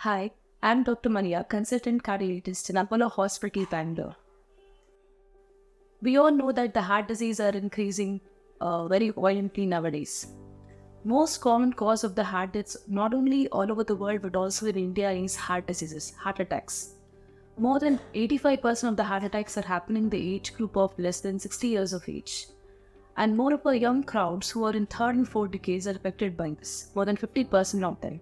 Hi, I'm Dr. Maria, consultant cardiologist in Apollo Hospital, Bangalore. We all know that the heart disease are increasing very violently nowadays. Most common cause of the heart deaths, not only all over the world but also in India, is heart diseases, heart attacks. More than 85% of the heart attacks are happening in the age group of less than 60 years of age. And more of our young crowds who are in third and fourth decades are affected by this, more than 50% of them.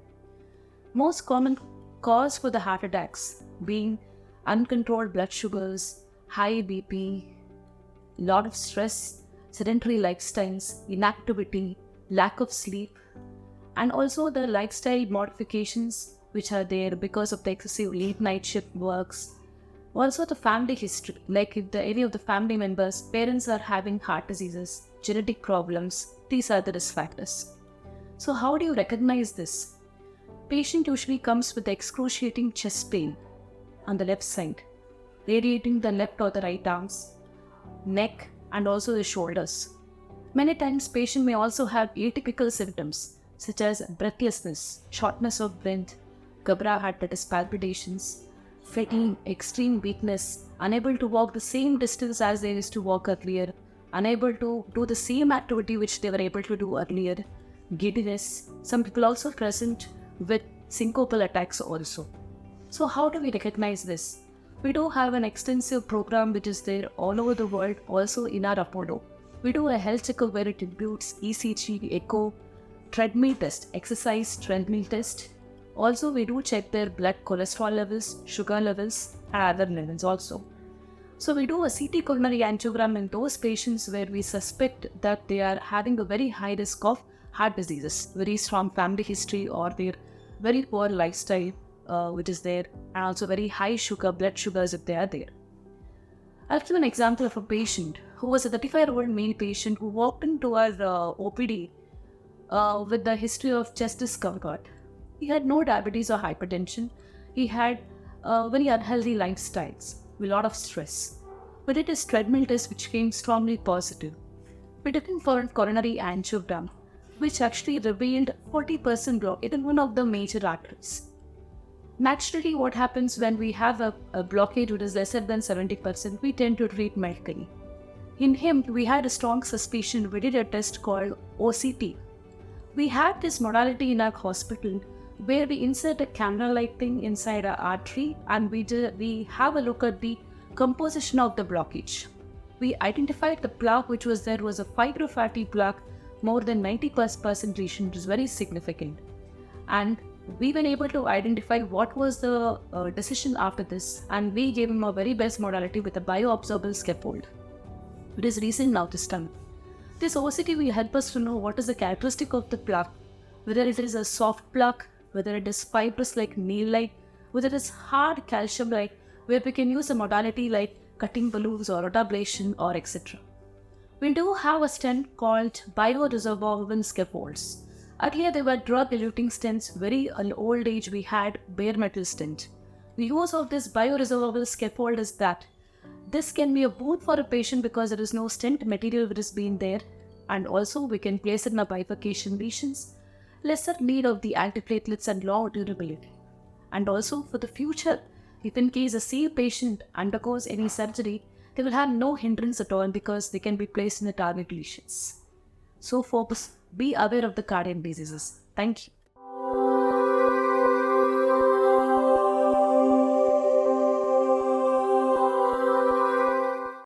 Most common cause for the heart attacks being uncontrolled blood sugars, high BP, lot of stress, sedentary lifestyles, inactivity, lack of sleep, and also the lifestyle modifications which are there because of the excessive late night shift works. Also the family history, like if any of the family members, parents are having heart diseases, genetic problems, these are the risk factors. So how do you recognize this? Patient usually comes with excruciating chest pain on the left side, radiating the left or the right arms, neck, and also the shoulders. Many times patient may also have atypical symptoms such as breathlessness, shortness of breath, घबराहट, that is palpitations, fatigue, extreme weakness, unable to walk the same distance as they used to walk earlier, unable to do the same activity which they were able to do earlier, giddiness. Some people also present with syncopal attacks also. So how do we recognize this? We do have an extensive program which is there all over the world, also in our Apollo. We do a health checkup where it includes ECG, echo, treadmill test, exercise treadmill test. Also we do check their blood cholesterol levels, sugar levels, and other levels also. So we do a CT coronary angiogram in those patients where we suspect that they are having a very high risk of heart diseases, very strong family history, or their very poor lifestyle which is there, and also very high sugar, blood sugars if they are there. I'll give an example of a patient who was a 35-year-old male patient who walked into our OPD with the history of chest discomfort. He had no diabetes or hypertension. He had very unhealthy lifestyles with a lot of stress. We did his treadmill test which came strongly positive. We took him for a coronary angiogram which actually revealed 40% blockage in one of the major arteries. Naturally, what happens when we have a blockage which is lesser than 70%, we tend to treat medically. In him, we had a strong suspicion. We did a test called OCT. We had this modality in our hospital where we insert a camera-like thing inside our artery and we have a look at the composition of the blockage. We identified the plaque which was there was a fibrofatty plaque, more than 90% lesion, which is very significant. And we were able to identify what was the decision after this, and we gave him a very best modality with a bioabsorbable scaffold. It is recent now this time. This OCT will help us to know what is the characteristic of the plaque, whether it is a soft plaque, whether it is fibrous like nail-like, whether it is hard calcium-like, where we can use a modality like cutting balloons or rotablation or etc. We do have a stent called bioresorbable scaffolds. Earlier there were drug-eluting stents. Very old age we had bare metal stent. The use of this bioresorbable scaffold is that this can be a boon for a patient because there is no stent material which is being there, and also we can place it in a bifurcation lesions, lesser need of the antiplatelets and long durability. And also for the future, if in case a same patient undergoes any surgery, they will have no hindrance at all because they can be placed in the target lesions. So folks, be aware of the cardiac diseases. Thank you.